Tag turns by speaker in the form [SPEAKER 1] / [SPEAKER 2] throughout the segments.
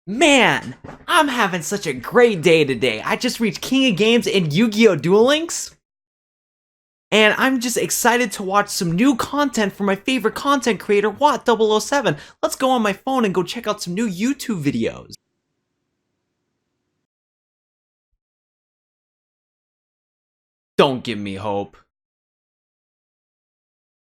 [SPEAKER 1] Man, I'm having such a great day today. I just reached King of Games in Yu-Gi-Oh! Duel Links. And I'm just excited to watch some new content from my favorite content creator, Watt007. Let's go on my phone and go check out some new YouTube videos. Don't give me hope.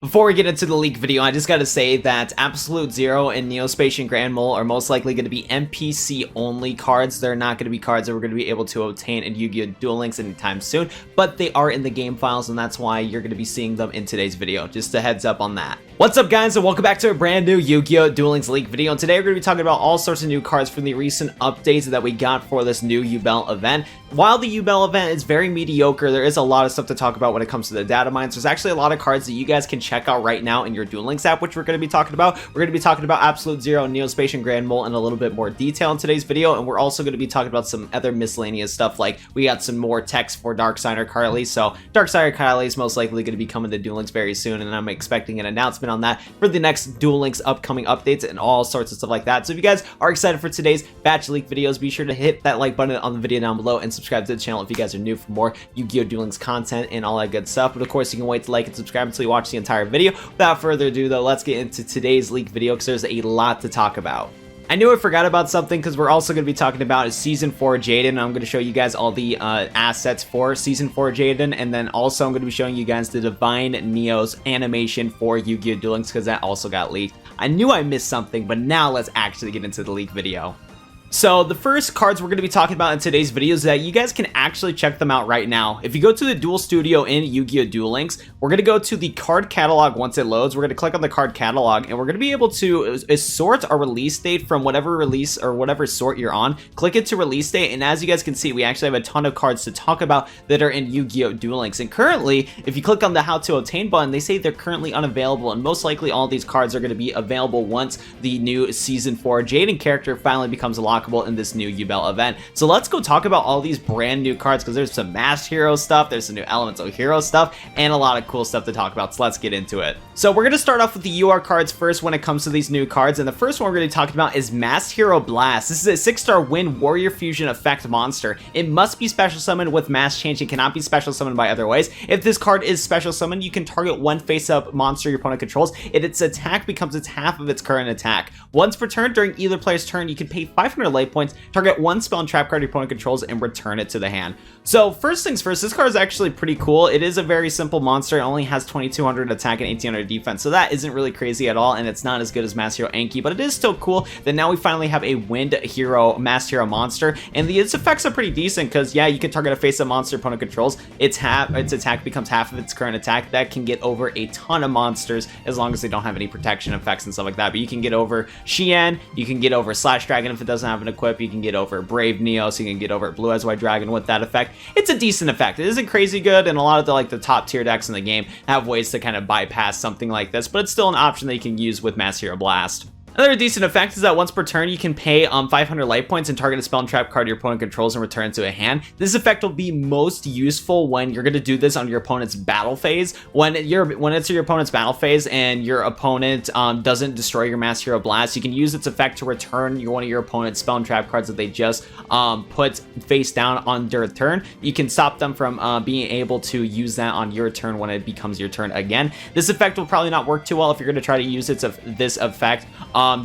[SPEAKER 1] Before we get into the leak video, I just gotta say that Absolute Zero and Neospatian Grand Mole are most likely going to be NPC only cards. They're not going to be cards that we're going to be able to obtain in Yu-Gi-Oh! Duel Links anytime soon, but they are in the game files, and that's why you're going to be seeing them in today's video. Just a heads up on that. What's up, guys, and welcome back to a brand new Yu-Gi-Oh! Duel Links Leak video. And today we're going to be talking about all sorts of new cards from the recent updates that we got for this new Yubel event. While the Yubel event is very mediocre, there is a lot of stuff to talk about when it comes to the data mines. There's actually a lot of cards that you guys can check out right now in your Duel Links app, which we're going to be talking about. We're going to be talking about Absolute Zero, Neospatian Grand Mole in a little bit more detail in today's video, and we're also going to be talking about some other miscellaneous stuff, like we got some more text for Darksider Carly. So Darksider Carly is most likely going to be coming to Duel Links very soon, and I'm expecting an announcement on that for the next Duel Links upcoming updates and all sorts of stuff like that. So if you guys are excited for today's batch leak videos, be sure to hit that like button on the video down below and subscribe to the channel if you guys are new for more Yu-Gi-Oh! Duel Links content and all that good stuff. But of course, you can wait to like and subscribe until you watch the entire video. Without further ado, though, let's get into today's leak video because there's a lot to talk about. I knew I forgot about something because we're also going to be talking about Season 4 Jaden. I'm going to show you guys all the assets for Season 4 Jaden, and then also I'm going to be showing you guys the Divine Neo's animation for Yu-Gi-Oh! Duel Links because that also got leaked. I knew I missed something, but now let's actually get into the leak video. So the first cards we're going to be talking about in today's video is that you guys can actually check them out right now. If you go to the Duel Studio in Yu-Gi-Oh! Duel Links, we're going to go to the card catalog once it loads. We're going to click on the card catalog, and we're going to be able to sort a release date from whatever release or whatever sort you're on. Click it to release date, and as you guys can see, we actually have a ton of cards to talk about that are in Yu-Gi-Oh! Duel Links. And currently, if you click on the How to Obtain button, they say they're currently unavailable, and most likely all these cards are going to be available once the new Season 4 Jaden character finally becomes lockable in this new Yubel event. So let's go talk about all these brand new cards because there's some Masked Hero stuff, there's some new Elemental Hero stuff, and a lot of cool stuff to talk about. So let's get into it. So we're going to start off with the UR cards first when it comes to these new cards, and the first one we're going to be talking about is Masked Hero Blast. This is a 6-star Wind Warrior Fusion effect monster. It must be special summoned with mass change. It cannot be special summoned by other ways. If this card is special summoned, you can target one face-up monster your opponent controls, and its attack becomes its half of its current attack. Once per turn, during either player's turn, you can pay 500 life points, target one spell and trap card your opponent controls, and return it to the hand. So first things first, this card is actually pretty cool. It is a very simple monster. It only has 2200 attack and 1800 defense, so that isn't really crazy at all, and it's not as good as Masked Hero Anki, but it is still cool that now we finally have a Wind Hero Masked Hero monster, and its effects are pretty decent because, yeah, you can target a face-up monster your opponent controls. Its attack becomes half of its current attack. That can get over a ton of monsters as long as they don't have any protection effects and stuff like that, but you can get over Xian, you can get over Slash Dragon if it doesn't have an equip, you can get over Brave Neo, so you can get over Blue Eyes White Dragon with that effect. It's a decent effect. It isn't crazy good, and a lot of the top tier decks in the game have ways to kind of bypass something like this, but it's still an option that you can use with Masked Hero Blast. Another decent effect is that once per turn, you can pay 500 life points and target a spell and trap card your opponent controls and return it to a hand. This effect will be most useful when you're going to do this on your opponent's battle phase. When it's your opponent's battle phase and your opponent doesn't destroy your Masked Hero Blast, you can use its effect to return one of your opponent's spell and trap cards that they just put face down on their turn. You can stop them from being able to use that on your turn when it becomes your turn again. This effect will probably not work too well if you're going to try to use this effect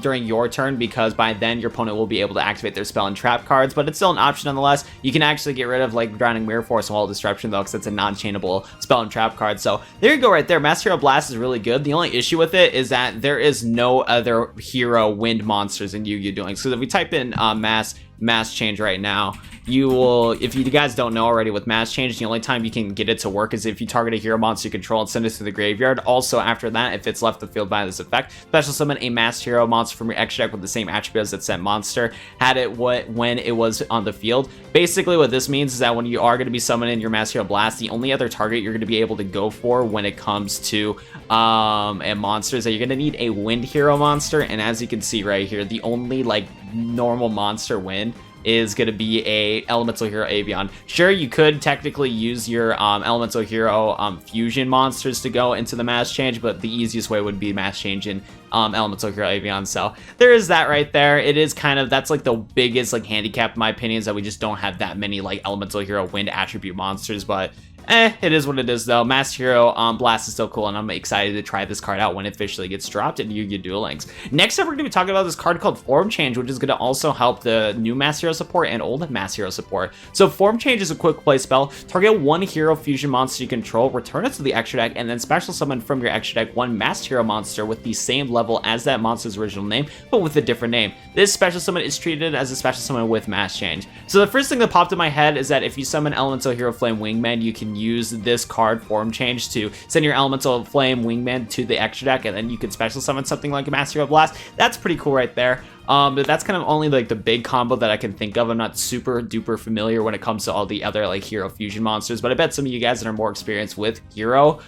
[SPEAKER 1] during your turn, because by then your opponent will be able to activate their spell and trap cards, but it's still an option nonetheless. You can actually get rid of Drowning Mirror Force and Wall of Disruption though, because it's a non-chainable spell and trap card. So there you go right there. Masked Hero Blast is really good. The only issue with it is that there is no other hero wind monsters in Yu-Gi-Oh! Duel Links. So if we type in mass change right now, you will, if you guys don't know already, with mass change, the only time you can get it to work is if you target a hero monster you control and send it to the graveyard. Also, after that, if it's left the field by this effect, special summon a masked hero monster from your extra deck with the same attributes that sent monster had it when it was on the field. Basically, what this means is that when you are going to be summoning your Masked Hero Blast, the only other target you're going to be able to go for when it comes to a monster is that you're going to need a Wind Hero monster. And as you can see right here, the only normal monster Wind is going to be a Elemental Hero Avian. Sure, you could technically use your Elemental Hero fusion monsters to go into the mass change, but the easiest way would be mass change in Elemental Hero Avian. So there is that right there. It is kind of, that's like the biggest like handicap in my opinion, is that we just don't have that many like Elemental Hero Wind attribute monsters, but it is what it is though. Masked Hero Blast is still cool, and I'm excited to try this card out when it officially gets dropped in Yu-Gi-Oh! Duel Links. Next up, we're going to be talking about this card called Form Change, which is going to also help the new Masked Hero support and old Masked Hero support. So Form Change is a quick play spell. Target one hero fusion monster you control, return it to the extra deck, and then special summon from your extra deck one Masked Hero monster with the same level as that monster's original name, but with a different name. This special summon is treated as a special summon with Mass Change. So the first thing that popped in my head is that if you summon Elemental Hero Flame Wingman, you can use this card Form Change to send your Elemental Flame Wingman to the extra deck, and then you can special summon something like a Master Hero Blast. That's pretty cool right there. But that's kind of only like the big combo that I can think of. I'm not super duper familiar when it comes to all the other like hero fusion monsters, but I bet some of you guys that are more experienced with hero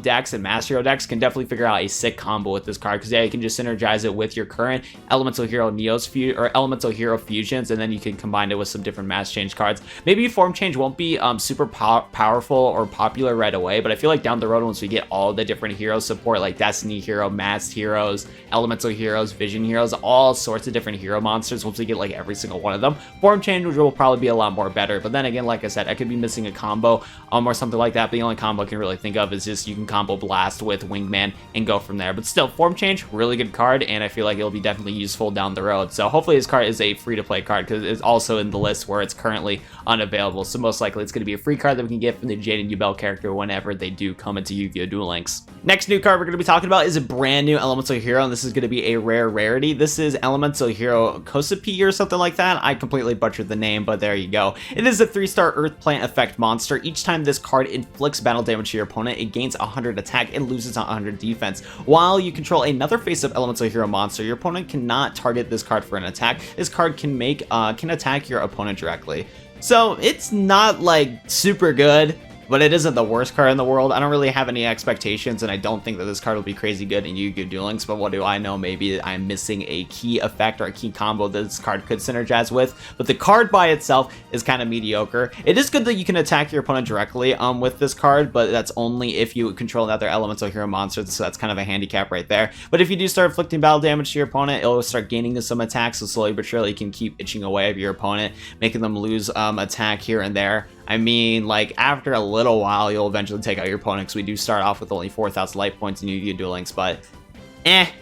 [SPEAKER 1] decks and Master Hero decks can definitely figure out a sick combo with this card, because yeah, you can just synergize it with your current Elemental Hero Neos or Elemental Hero fusions, and then you can combine it with some different Mass Change cards. Maybe Form Change won't be super powerful or popular right away, but I feel like down the road, once we get all the different hero support like Destiny Hero, Masked Heroes, Elemental Heroes, Vision Heroes, all sorts of different hero monsters, once we get like every single one of them, Form Change will probably be a lot more better. But then again, like I said, I could be missing a combo or something like that, but the only combo I can really think of is just you can combo Blast with Wingman and go from there. But still, Form Change, really good card, and I feel like it'll be definitely useful down the road. So hopefully this card is a free-to-play card, because it's also in the list where it's currently unavailable, so most likely it's going to be a free card that we can get from the Jaden Yubel character whenever they do come into Yu-Gi-Oh! Duel Links. Next new card we're going to be talking about is a brand new Elemental Hero, and this is going to be a rare rarity. This is Elemental Hero Kosapi or something like that. I completely butchered the name, but there you go. It is a 3-star Earth Plant effect monster. Each time this card inflicts battle damage to your opponent, it gains 100 attack and loses 100 defense. While you control another face-up Elemental Hero monster, your opponent cannot target this card for an attack. This card can attack your opponent directly. So it's not like super good, but it isn't the worst card in the world. I don't really have any expectations, and I don't think that this card will be crazy good in Yu-Gi-Oh! Duel Links, but what do I know? Maybe I'm missing a key effect or a key combo that this card could synergize with, but the card by itself is kind of mediocre. It is good that you can attack your opponent directly with this card, but that's only if you control another Elemental Hero monster, so that's kind of a handicap right there. But if you do start inflicting battle damage to your opponent, it'll start gaining some attacks, so slowly but surely you can keep itching away at your opponent, making them lose attack here and there. I mean, like, after a little while, you'll eventually take out your opponent, because we do start off with only 4,000 life points in Yu-Gi-Oh! Duel Links, but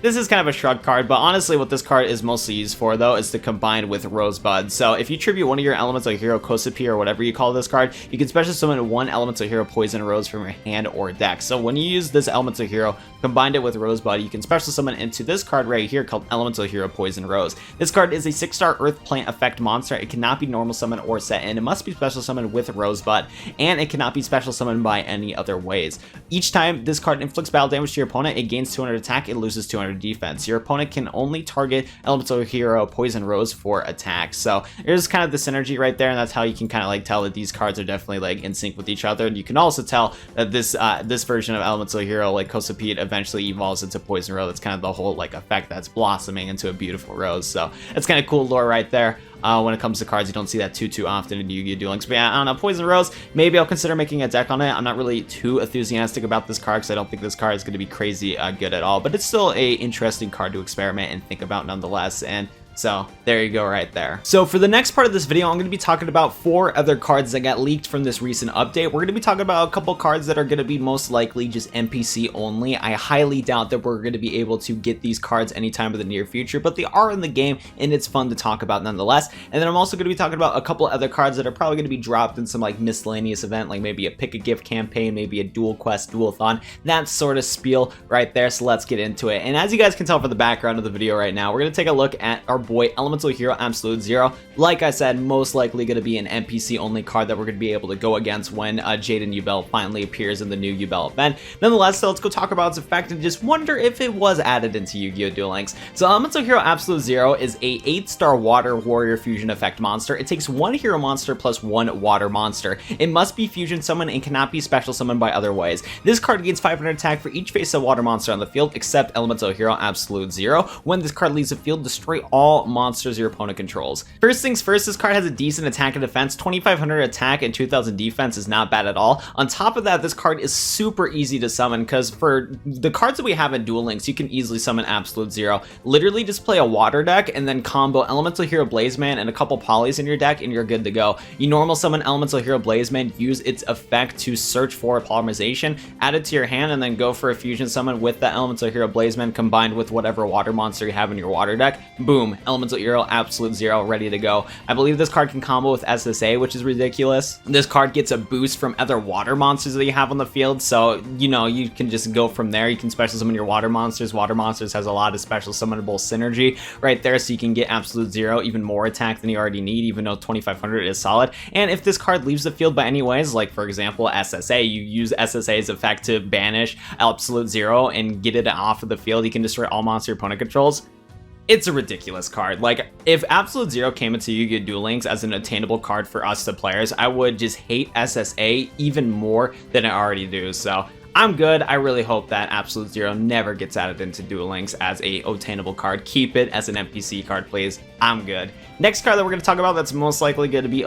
[SPEAKER 1] this is kind of a shrug card. But honestly, what this card is mostly used for, though, is to combine with Rosebud. So if you tribute one of your Elemental Hero Kosapi or whatever you call this card, you can special summon one Elemental Hero Poison Rose from your hand or deck. So when you use this Elemental Hero, combined it with Rosebud, you can special summon into this card right here called Elemental Hero Poison Rose. This card is a 6-star Earth Plant effect monster. It cannot be normal summon or set in. It must be special summoned with Rosebud, and it cannot be special summoned by any other ways. Each time this card inflicts battle damage to your opponent, it gains 200 attack, it loses 200 defense. Your opponent can only target Elemental Hero Poison Rose for attacks. So there's kind of the synergy right there, and that's how you can kind of like tell that these cards are definitely like in sync with each other. And you can also tell that this version of Elemental Hero like Kosapi eventually evolves into Poison Rose. That's kind of the whole like effect that's blossoming into a beautiful rose. So it's kind of cool lore right there. When it comes to cards, you don't see that too often in Yu-Gi-Oh! Duel Links. But yeah, on a Poison Rose, maybe I'll consider making a deck on it. I'm not really too enthusiastic about this card, because I don't think this card is going to be crazy good at all. But it's still a interesting card to experiment and think about nonetheless. And so there you go right there. So for the next part of this video, I'm going to be talking about 4 other cards that got leaked from this recent update. We're going to be talking about a couple cards that are going to be most likely just NPC only. I highly doubt that we're going to be able to get these cards anytime in the near future, but they are in the game and it's fun to talk about nonetheless. And then I'm also going to be talking about a couple other cards that are probably going to be dropped in some like miscellaneous event, like maybe a pick a gift campaign, maybe a dual quest, dual-thon, that sort of spiel right there. So let's get into it. And as you guys can tell from the background of the video right now, we're going to take a look at our boy Elemental Hero Absolute Zero. Like I said, most likely going to be an NPC only card that we're going to be able to go against when Jaden Yubel finally appears in the new Yubel event. Nonetheless, so let's go talk about its effect and just wonder if it was added into Yu-Gi-Oh! Duel Links. So Elemental Hero Absolute Zero is a 8-star Water Warrior Fusion effect monster. It takes 1 hero monster plus 1 water monster. It must be fusion summoned and cannot be special summoned by other ways. This card gains 500 attack for each face of water monster on the field except Elemental Hero Absolute Zero. When this card leaves the field, destroy all all monsters your opponent controls. First things first, this card has a decent attack and defense. 2500 attack and 2000 defense is not bad at all. On top of that, this card is super easy to summon because for the cards that we have in Duel Links, you can easily summon Absolute Zero. Literally just play a water deck and then combo Elemental Hero Blazeman and a couple polys in your deck and you're good to go. You normal summon Elemental Hero Blazeman, use its effect to search for polymerization, add it to your hand, and then go for a fusion summon with the Elemental Hero Blazeman combined with whatever water monster you have in your water deck. Boom, Elemental Hero Absolute Zero ready to go. I believe this card can combo with SSA, which is ridiculous. This card gets a boost from other water monsters that you have on the field, so you know you can just go from there. You can special summon your water monsters. Water monsters has a lot of special summonable synergy right there, so you can get Absolute Zero, even more attack than you already need, even though 2500 is solid. And if this card leaves the field by any ways, like for example SSA, you use SSA's effect to banish Absolute Zero and get it off of the field, you can destroy all monster your opponent controls. It's a ridiculous card. Like, if Absolute Zero came into Yu-Gi-Oh! Duel Links as an attainable card for us, the players, I would just hate SSA even more than I already do. So I'm good. I really hope that Absolute Zero never gets added into Duel Links as a attainable card. Keep it as an NPC card, please. I'm good. Next card that we're going to talk about that's most likely going to be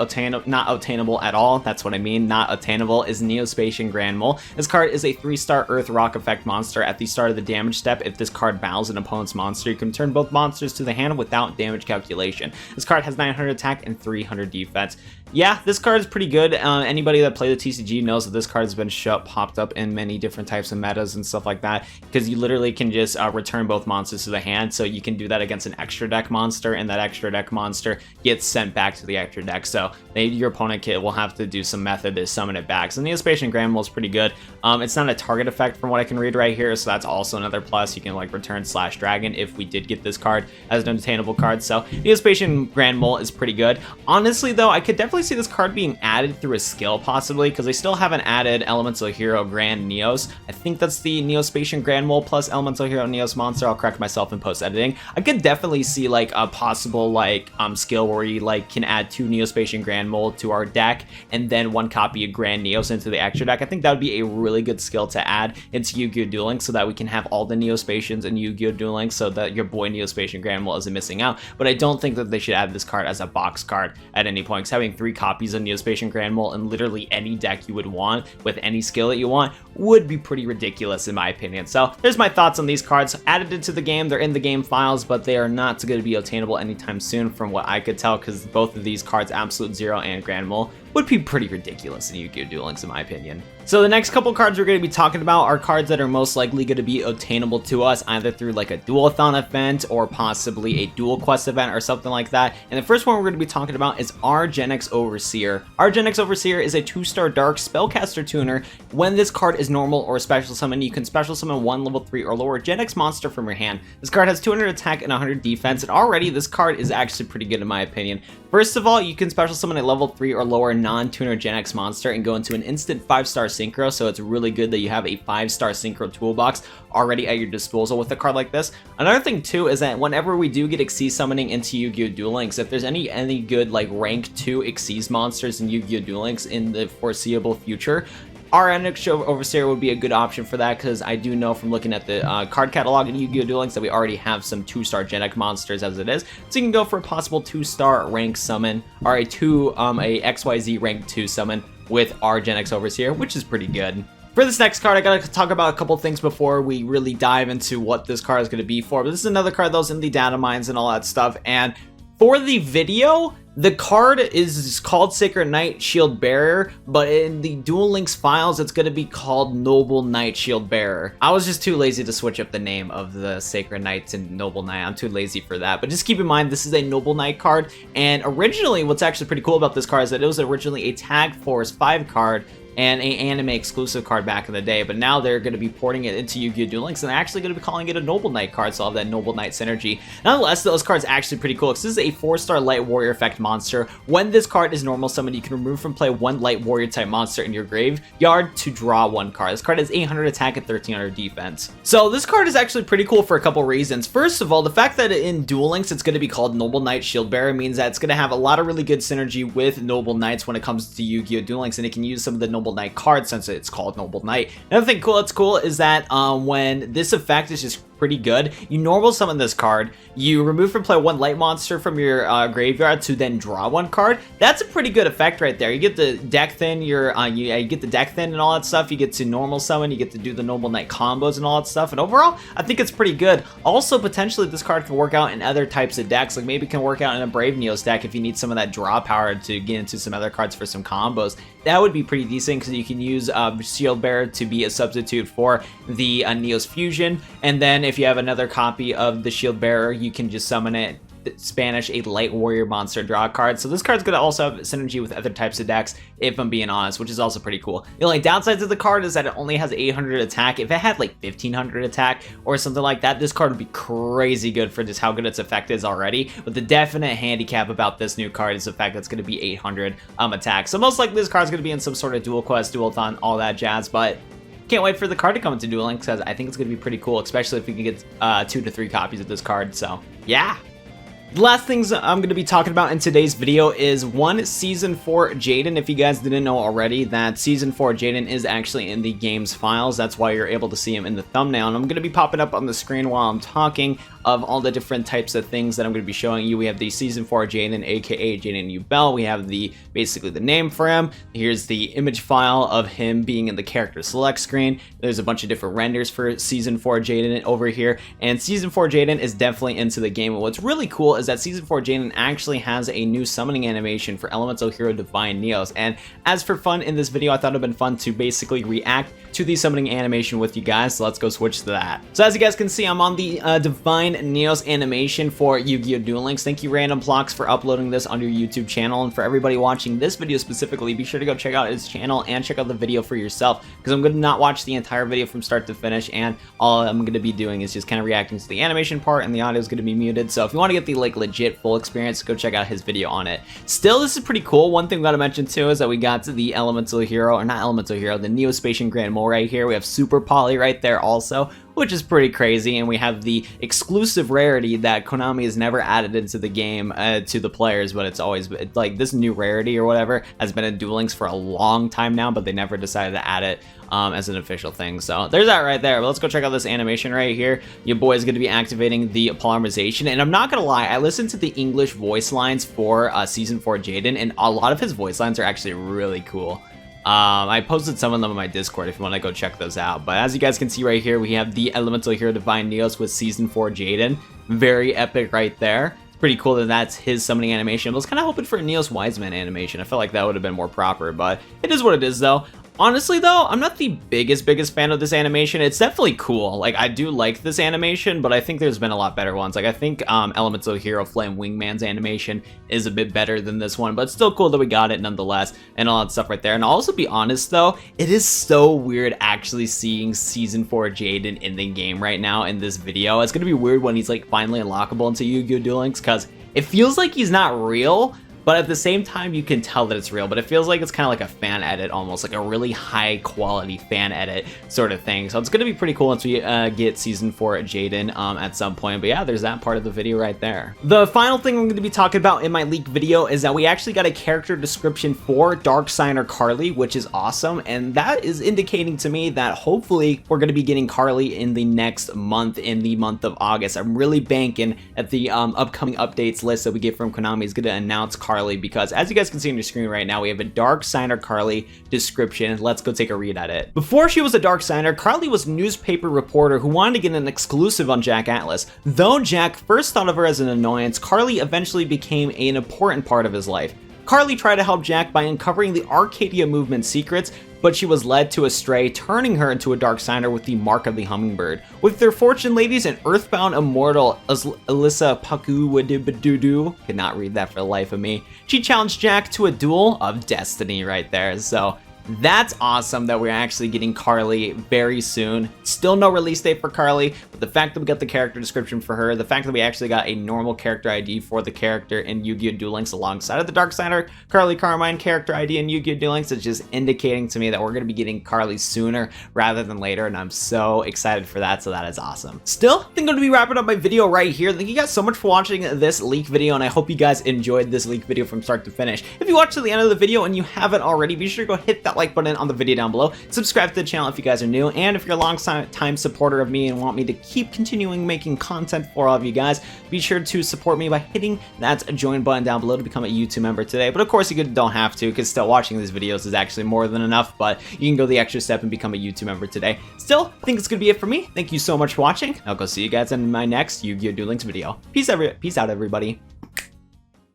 [SPEAKER 1] not attainable at all, that's what I mean, not attainable, is Neo-Spacian Grand Mole. This card is a 3-star Earth Rock effect monster. At the start of the damage step, if this card battles an opponent's monster, you can return both monsters to the hand without damage calculation. This card has 900 attack and 300 defense. Yeah, this card is pretty good. Anybody that played the TCG knows that this card has been popped up in many different types of metas and stuff like that, because you literally can just return both monsters to the hand, so you can do that against an extra deck monster, and that extra deck monster gets sent back to the extra deck, so your opponent will have to do some method to summon it back. So Neo-Spacian Grand Mole is pretty good. It's not a target effect from what I can read right here, so that's also another plus. You can like return Slash Dragon if we did get this card as an attainable card, so Neo-Spacian Grand Mole is pretty good. Honestly though, I could definitely see this card being added through a skill possibly, because they still haven't added Elemental Hero Grand Neos. I think that's the Neo-Spacian Grand Mole plus Elemental Hero Neos monster. I'll correct myself in post-editing. I could definitely see like a possible like skill where we like can add 2 Neo-Spacian Grand Mole to our deck and then 1 copy of Grand Neos into the extra deck. I think that would be a really good skill to add into Yu-Gi-Oh! Duel Links so that we can have all the Neo-Spacians in Yu-Gi-Oh! Duel Links so that your boy Neo-Spacian Grand Mole isn't missing out. But I don't think that they should add this card as a box card at any point, because having 3 copies of Neo-Spacian Grand Mole in literally any deck you would want with any skill that you want would be pretty ridiculous in my opinion. So there's my thoughts on these cards. Added into the game, they're in the game files, but they are not going to be attainable anytime soon from what I could tell, because both of these cards, Absolute Zero and Grand Mole, would be pretty ridiculous in Yu-Gi-Oh! Duel Links in my opinion. So the next couple cards we're going to be talking about are cards that are most likely going to be attainable to us either through like a Duelathon event or possibly a Duel Quest event or something like that. And the first one we're going to be talking about is our Gen X Overseer. Our Gen X Overseer is a 2-star Dark Spellcaster Tuner. When this card is normal or special summon, you can special summon 1 level 3 or lower Gen X monster from your hand. This card has 200 attack and 100 defense, and already this card is actually pretty good in my opinion. First of all, you can special summon a level 3 or lower non-tuner Gen X monster and go into an instant 5-star synchro, so it's really good that you have a 5-star synchro toolbox already at your disposal with a card like this. Another thing too is that whenever we do get Xyz summoning into Yu-Gi-Oh! Duel Links, if there's any good like rank 2 Xyz monsters in Yu-Gi-Oh! Duel Links in the foreseeable future, our NX Overseer would be a good option for that, because I do know from looking at the card catalog in Yu-Gi-Oh! Duel Links that we already have some 2-star Gen X monsters as it is, so you can go for a possible 2-star rank summon or a XYZ rank 2 summon with our Gen X Overseer, which is pretty good. For this next card, I gotta talk about a couple things before we really dive into what this card is gonna be for. But this is another card that was in the data mines and all that stuff, and for the video, the card is called Sacred Knight Shield Bearer, but in the Duel Links files, it's going to be called Noble Knight Shield Bearer. I was just too lazy to switch up the name of the Sacred Knight to Noble Knight. I'm too lazy for that. But just keep in mind, this is a Noble Knight card, and originally, what's actually pretty cool about this card is that it was originally a Tag Force 5 card, and an anime exclusive card back in the day, but now they're going to be porting it into Yu-Gi-Oh! Duel Links, and they're actually going to be calling it a Noble Knight card, so I'll have that Noble Knight synergy. Nonetheless, those cards are actually pretty cool, because this is a 4-star Light Warrior effect monster. When this card is normal summoned, you can remove from play 1 Light Warrior type monster in your graveyard to draw 1 card. This card has 800 attack and 1300 defense. So this card is actually pretty cool for a couple reasons. First of all, the fact that in Duel Links it's going to be called Noble Knight Shield Bearer means that it's going to have a lot of really good synergy with Noble Knights when it comes to Yu-Gi-Oh! Duel Links, and it can use some of the Noble Knight cards since it's called Noble Knight. Another thing that's cool is that when this effect is just pretty good. You normal summon this card, you remove from play 1 light monster from your graveyard to then draw 1 card. That's a pretty good effect right there. You get the deck thin, you get the deck thin and all that stuff. You get to normal summon, you get to do the Noble Knight combos and all that stuff. And overall, I think it's pretty good. Also, potentially this card can work out in other types of decks. Like maybe it can work out in a Brave Neos deck if you need some of that draw power to get into some other cards for some combos. That would be pretty decent because you can use Shield Bearer to be a substitute for the Neos Fusion. And then if you have another copy of the Shield Bearer, you can just summon it, Spanish a Light Warrior monster, draw a card. So this card's gonna also have synergy with other types of decks, if I'm being honest, which is also pretty cool. The only downsides of the card is that it only has 800 attack. If it had like 1500 attack or something like that, this card would be crazy good for just how good its effect is already. But the definite handicap about this new card is the fact that it's gonna be 800 attack. So most likely this card's gonna be in some sort of dual quest, dual-thon, all that jazz, but can't wait for the card to come into Duel Links because I think it's going to be pretty cool, especially if we can get 2 to 3 copies of this card, so yeah. The last things I'm going to be talking about in today's video is Season 4 Jaden. If you guys didn't know already, that Season 4 Jaden is actually in the game's files. That's why you're able to see him in the thumbnail. And I'm going to be popping up on the screen while I'm talking of all the different types of things that I'm going to be showing you. We have the Season 4 Jaden, aka Jaden Yubel. We have basically the name for him. Here's the image file of him being in the character select screen. There's a bunch of different renders for Season 4 Jaden over here. And Season 4 Jaden is definitely into the game. And what's really cool is that Season 4 Jaden actually has a new summoning animation for Elemental Hero Divine Neos. And as for fun in this video, I thought it would have been fun to basically react to the summoning animation with you guys. So let's go switch to that. So as you guys can see, I'm on the Divine Neos animation for Yu-Gi-Oh! Duel Links. Thank you, Random Blocks, for uploading this on your YouTube channel. And for everybody watching this video specifically, be sure to go check out his channel and check out the video for yourself, because I'm going to not watch the entire video from start to finish, and all I'm going to be doing is just kind of reacting to the animation part, and the audio is going to be muted. So if you want to get the legit full experience, go check out his video on it. Still, this is pretty cool. One thing we got to mention too is that we got the Elemental Hero, or not Elemental Hero, the Neospatian Grand Mole right here. We have Super Poly right there also, which is pretty crazy, and we have the exclusive rarity that Konami has never added into the game to the players, but it's always like this new rarity or whatever has been in Duel Links for a long time now, but they never decided to add it as an official thing. So there's that right there. But let's go check out this animation right here. Your boy is going to be activating the polymerization, and I'm not gonna lie, I listened to the English voice lines for Season 4 Jaden, and a lot of his voice lines are actually really cool. I posted some of them on my Discord if you want to go check those out. But as you guys can see right here, we have the Elemental Hero Divine Neos with Season 4 Jaden. Very epic right there. It's pretty cool that that's his summoning animation. I was kind of hoping for a Neos Wiseman animation. I felt like that would have been more proper, but it is what it is though. Honestly though, I'm not the biggest fan of this animation. It's definitely cool. Like, I do like this animation, but I think there's been a lot better ones. Like, I think Elemental Hero Flame Wingman's animation is a bit better than this one, but it's still cool that we got it nonetheless, and all that stuff right there. And I'll also be honest though, it is so weird actually seeing Season 4 Jaden in the game right now in this video. It's gonna be weird when he's like finally unlockable into Yu-Gi-Oh! Duel Links, because it feels like he's not real, but at the same time, you can tell that it's real, but it feels like it's kind of like a fan edit almost, like a really high quality fan edit sort of thing. So it's going to be pretty cool once we get Season 4 Jaden at some point. But yeah, there's that part of the video right there. The final thing I'm going to be talking about in my leak video is that we actually got a character description for Dark Signer Carly, which is awesome. And that is indicating to me that hopefully we're going to be getting Carly in the next month, in the month of August. I'm really banking at the upcoming updates list that we get from Konami is going to announce Carly, because as you guys can see on your screen right now, we have a Dark Signer Carly description. Let's go take a read at it. Before she was a Dark Signer, Carly was a newspaper reporter who wanted to get an exclusive on Jack Atlas. Though Jack first thought of her as an annoyance, Carly eventually became an important part of his life. Carly tried to help Jack by uncovering the Arcadia movement secrets, but she was led to astray, turning her into a Dark Signer with the Mark of the Hummingbird. With their fortune ladies and earthbound immortal Alyssa Pakuwadubadudu, could not read that for the life of me, she challenged Jack to a duel of destiny right there. So that's awesome that we're actually getting Carly very soon. Still no release date for Carly, but the fact that we got the character description for her, the fact that we actually got a normal character ID for the character in Yu-Gi-Oh! Duel Links alongside of the Dark Signer Carly Carmine character ID in Yu-Gi-Oh! Duel Links is just indicating to me that we're going to be getting Carly sooner rather than later, and I'm so excited for that, so that is awesome. Still, I think I'm going to be wrapping up my video right here. Thank you guys so much for watching this leak video, and I hope you guys enjoyed this leak video from start to finish. If you watched to the end of the video and you haven't already, be sure to go hit that like button on the video down below. Subscribe to the channel if you guys are new, and if you're a long time supporter of me and want me to keep continuing making content for all of you guys, be sure to support me by hitting that join button down below to become a YouTube member today. But of course, you don't have to, because still watching these videos is actually more than enough, but you can go the extra step and become a YouTube member today. Still, I think it's gonna be it for me. Thank you so much for watching. I'll go see you guys in my next Yu-Gi-Oh! Duel Links video. Peace out, everybody.